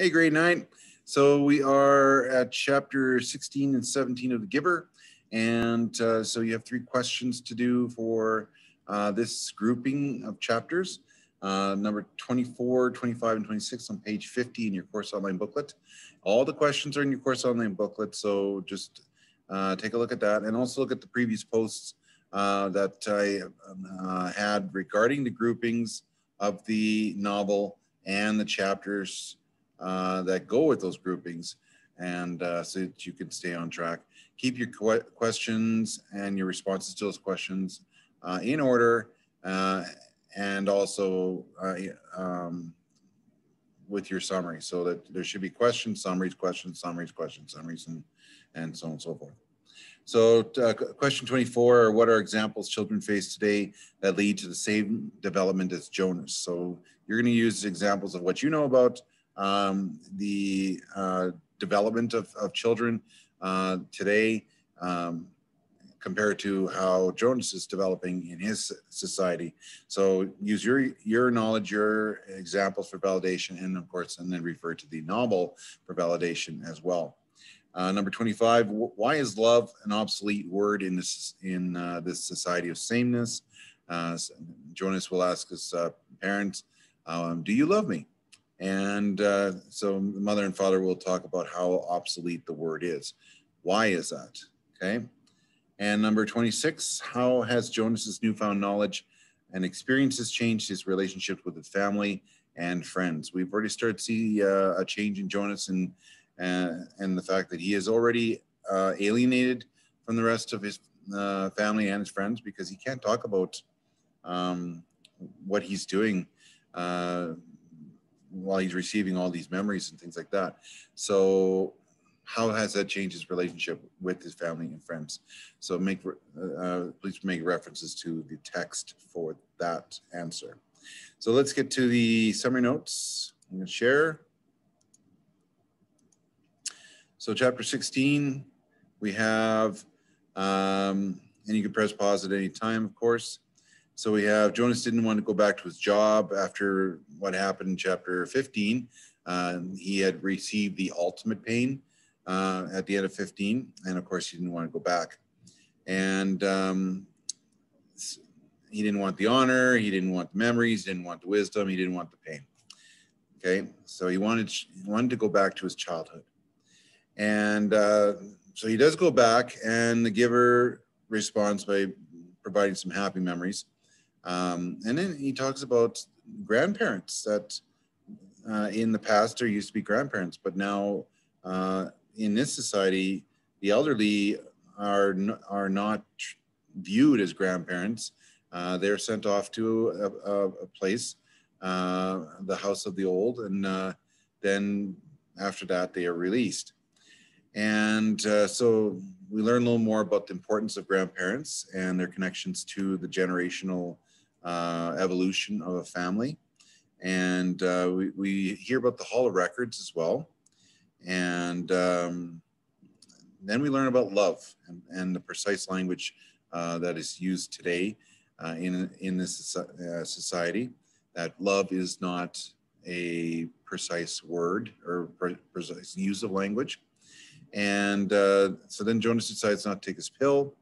Hey, grade 9. So we are at chapter 16 and 17 of The Giver. And so you have 3 questions to do for this grouping of chapters. Number 24, 25, and 26 on page 50 in your course online booklet. All the questions are in your course online booklet, so just take a look at that. And also look at the previous posts that I had regarding the groupings of the novel and the chapters that go with those groupings, and so that you can stay on track. Keep your questions and your responses to those questions in order, and also with your summary, so that there should be questions, summaries, questions, summaries, questions, summaries, and so on and so forth. So question 24, what are examples children face today that lead to the same development as Jonas? So you're going to use examples of what you know about the development of children today compared to how Jonas is developing in his society. So use your knowledge, your examples for validation, and of course, and then refer to the novel for validation as well. Number 25, why is love an obsolete word in this society of sameness? Jonas will ask his parents, do you love me? And so the mother and father will talk about how obsolete the word is. Why is that? Okay. And number 26, how has Jonas's newfound knowledge and experiences changed his relationship with his family and friends? We've already started to see a change in Jonas and the fact that he is already alienated from the rest of his family and his friends because he can't talk about what he's doing while he's receiving all these memories and things like that. So how has that changed his relationship with his family and friends? So please make references to the text for that answer. So let's get to the summary notes. I'm going to share. So chapter 16, we have, and you can press pause at any time, of course. So we have Jonas didn't want to go back to his job after what happened in chapter 15. He had received the ultimate pain at the end of 15, and of course he didn't want to go back. And he didn't want the honor, he didn't want the memories, he didn't want the wisdom, he didn't want the pain. Okay, so he wanted to go back to his childhood. And so he does go back, and the giver responds by providing some happy memories. And then he talks about grandparents that in the past there used to be grandparents, but now in this society, the elderly are not viewed as grandparents. They're sent off to a place, the house of the old, and then after that they are released. And so we learn a little more about the importance of grandparents and their connections to the generational evolution of a family. And we hear about the Hall of Records as well. And then we learn about love and the precise language that is used today in this society, that love is not a precise word or precise use of language. And so then Jonas decides not to take his pill.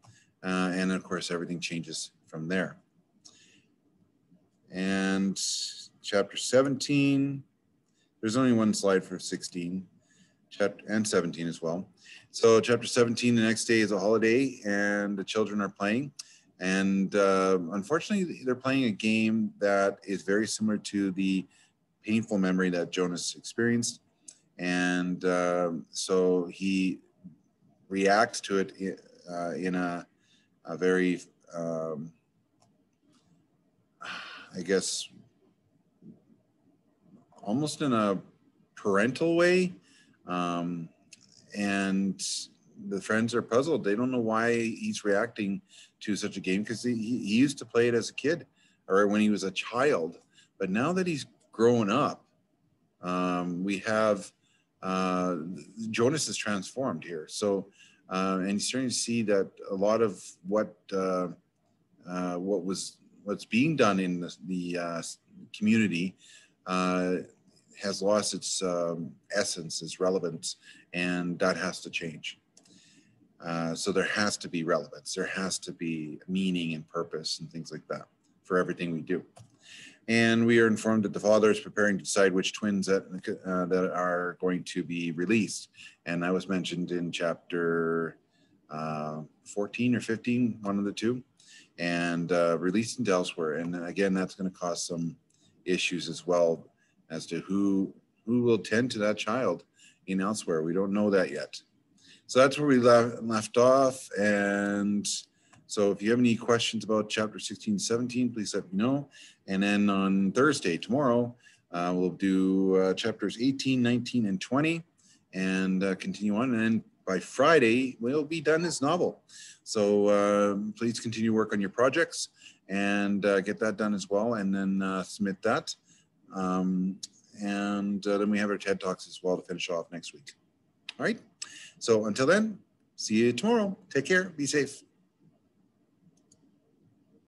And of course, everything changes from there. And chapter 17, there's only one slide for 16, and 17 as well. So chapter 17, the next day is a holiday and the children are playing. And unfortunately, they're playing a game that is very similar to the painful memory that Jonas experienced. And so he reacts to it in a very, I guess, almost in a parental way. And the friends are puzzled. They don't know why he's reacting to such a game, because he used to play it as a kid or when he was a child. But now that he's grown up, we have Jonas is transformed here. So, and you're starting to see that a lot of what's being done in the community has lost its essence, its relevance, and that has to change. So there has to be relevance. There has to be meaning and purpose and things like that for everything we do. And we are informed that the father is preparing to decide which twins that are going to be released. And that was mentioned in chapter 14 or 15, one of the two, and released into elsewhere. And again, that's going to cause some issues as well as to who will tend to that child in elsewhere. We don't know that yet. So that's where we left off. And so if you have any questions about chapter 16, 17, please let me know. And then on Thursday, tomorrow, we'll do chapters 18, 19, and 20 and continue on. And then by Friday, we'll be done this novel. So please continue work on your projects and get that done as well, and then submit that. And then we have our TED Talks as well to finish off next week. All right. So until then, see you tomorrow. Take care. Be safe.